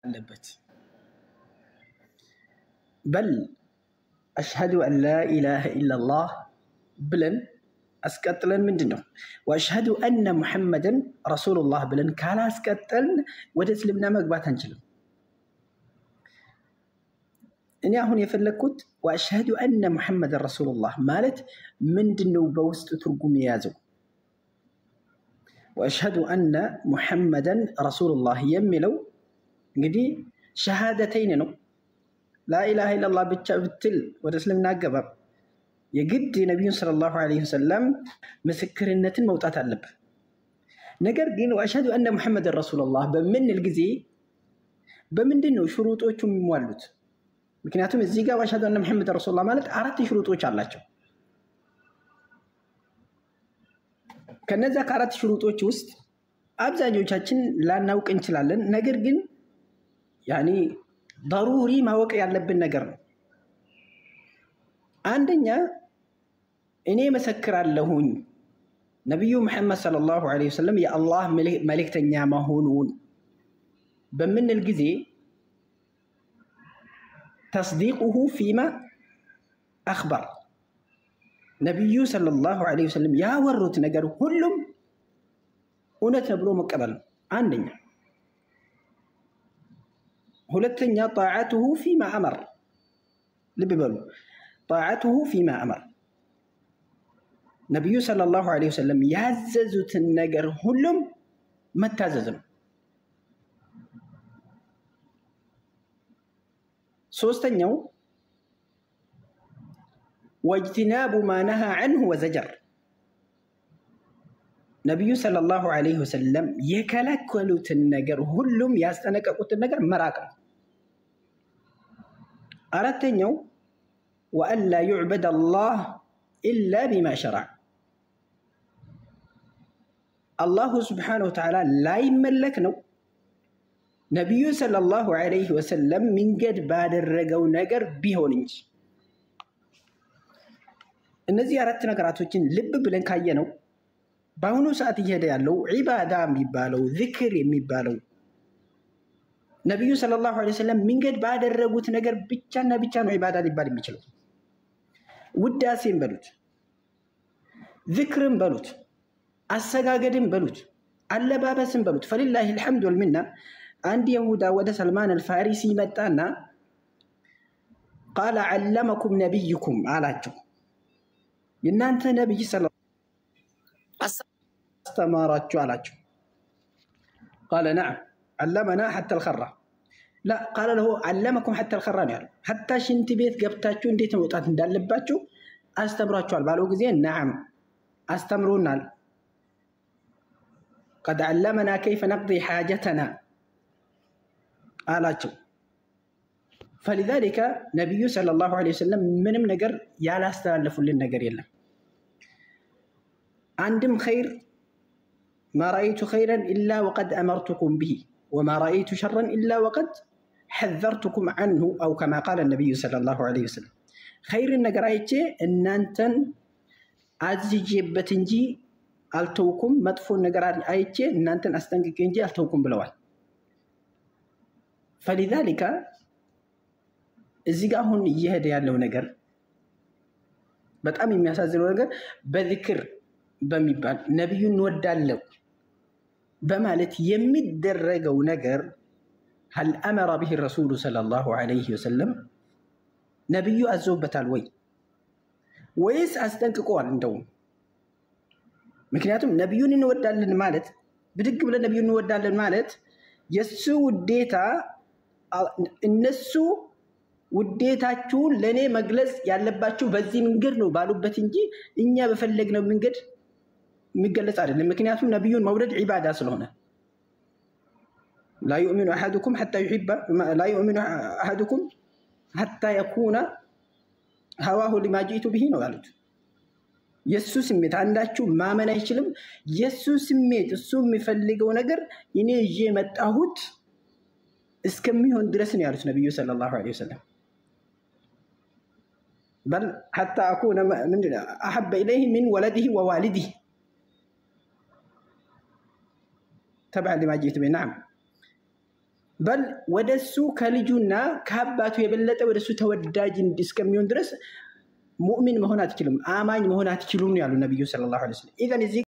አለበት بل أشهد أن لا إله إلا الله بلن أسكتلن من دنو وأشهد أن محمدا رسول الله بلن كالا أسكتلن ودسلمنا مقبات هنجلم إني أهون يفلكوت وأشهد أن محمدا رسول الله مالت من دنو بوست ترقم يازو وأشهد أن محمدا رسول الله يملو قدي شهادتين نو لا إله إلا الله بتل ودسلمنا قبر يجد نبي صلى الله عليه وسلم مسكر النت موتات اللب نجر دين وأشهد أن محمد رسول الله بمن الجزي بمن دينه شروطه موالد مكنياتهم الزيجة وأشهد أن محمد رسول الله مالت أردت شروطه الله كنا ذاك أردت شروطه وست أبزاج وجهتين لا نوك إنشلالن نجر دين يعني ضروري ما وقع ያለብን ነገር ነው አንደኛ እኔ መሰክራለሁኝ ነብዩ መሐመድ ሰለላሁ ዐለይሂ ወሰለም የአላህ መልእክተኛ መሆኑን በምንል ጊዜ تصديقه فيما أخبر ነብዩ ሰለላሁ ዐለይሂ ወሰለም ያወሩት ነገር ሁሉም እውነት ብሎ መቀበል አንደኛ ሁለተኛ طاعته فيما أمر لببلو طاعته فيما أمر نبي صلى الله عليه وسلم يعززت النجر هلم متعززم سوستنيو واجتناب ما نهى عنه وزجر نبي صلى الله عليه وسلم يكلكلوت النجر هلم يستنققوت النجر مراقب أردتنيو وأن لا يعبد الله إلا بما شرع الله سبحانه وتعالى لا يملكنو نبي صلى الله عليه وسلم من قد بعد الرجو نجر بيهونج النزي أردت نجراتوچين لب بلن كاينو باونو ساعت يهدى يالو عبادة ميبالو ذكر ميبالو نبي صلى الله عليه وسلم من قد بعد الرجوت نجر بيتشان عبادة لبالي ميشلو وداسين بلوت ذكرن بلوت السجاجدن بلوت اللبابسن بلوت فلله الحمد والمنة عند يهودا ود سلمان الفارسي متانا قال علمكم نبيكم علاجو ينانت نبي صلى الله استماراتشو علاجو قال نعم علمنا حتى الخرة لا قال له علمكم حتى الخرة يعني حتى شنت بيت قبتاتشو انديت موطات ندالباتشو استمراتشو البالو زين نعم استمرونا قد علمنا كيف نقضي حاجتنا آلاتشو فلذلك نبي صلى الله عليه وسلم من نجر يالا استالفوا للنجر يلا عندم خير ما رأيت خيرا إلا وقد أمرتكم به وما رأيت شرا إلا وقد حذرتكم عنه أو كما قال النبي صلى الله عليه وسلم خير النجر أيتي إن أنتن أزجبتنجي ألتوكم مدفو النجر أيتي إن أنتن أستنجي ألتوكم بلوال فلذلك እዚህ ጋር አሁን እየሄደ ያለው ነገር በጣም የሚያሳዝነው ነገር በዝክር በሚባል ነብዩን እንወዳለው በማለት የሚደረገው ነገር هل امر به الرسول صلى الله عليه وسلم ነብዩ አዘውበታል ወይስ አስጠንቅቀዋል እንደው ምክንያቱም ነብዩን እንወዳለን ማለት ብድግ ብለን ነብዩን እንወዳለን ማለት የሱ ውዴታ እነሱ ውዴታችሁ ለኔ መግለጽ ያለባችሁ በዚህ መንገድ ነው ባሉበት እንጂ እኛ በፈለግነው መንገድ የሚገለጽ አይደለም ምክንያቱም ነብዩን መውደድ ዒባዳ ስለሆነ لا يؤمن احدكم حتى يحب لا يؤمن احدكم حتى يكون هواه لما جئت به ነው ያሉት ኢየሱስ ስሜት አንዳችሁ ማመን አይችልም ኢየሱስ ስሜት እሱ የሚፈልገው ነገር እኔ ይዤ መጣሁት እስከሚሆን ድረስ ነው ያሉት ነብዩ ሰለላሁ ዐለይሂ ወሰለም بل حتى أكون من أحب إليه من ولده ووالده تبعا لما جئت به نعم በል ወደሱ ከልጁና ከአባቱ የበለጠ ወደሱ ተወዳጅ እስከሚሆን ድረስ ሙእሚን መሆን አትችሉም አማኝ መሆን አትችሉም ያሉ ነብዩ ሰለላሁ ዐለይሂ ወሰለም ኢዘን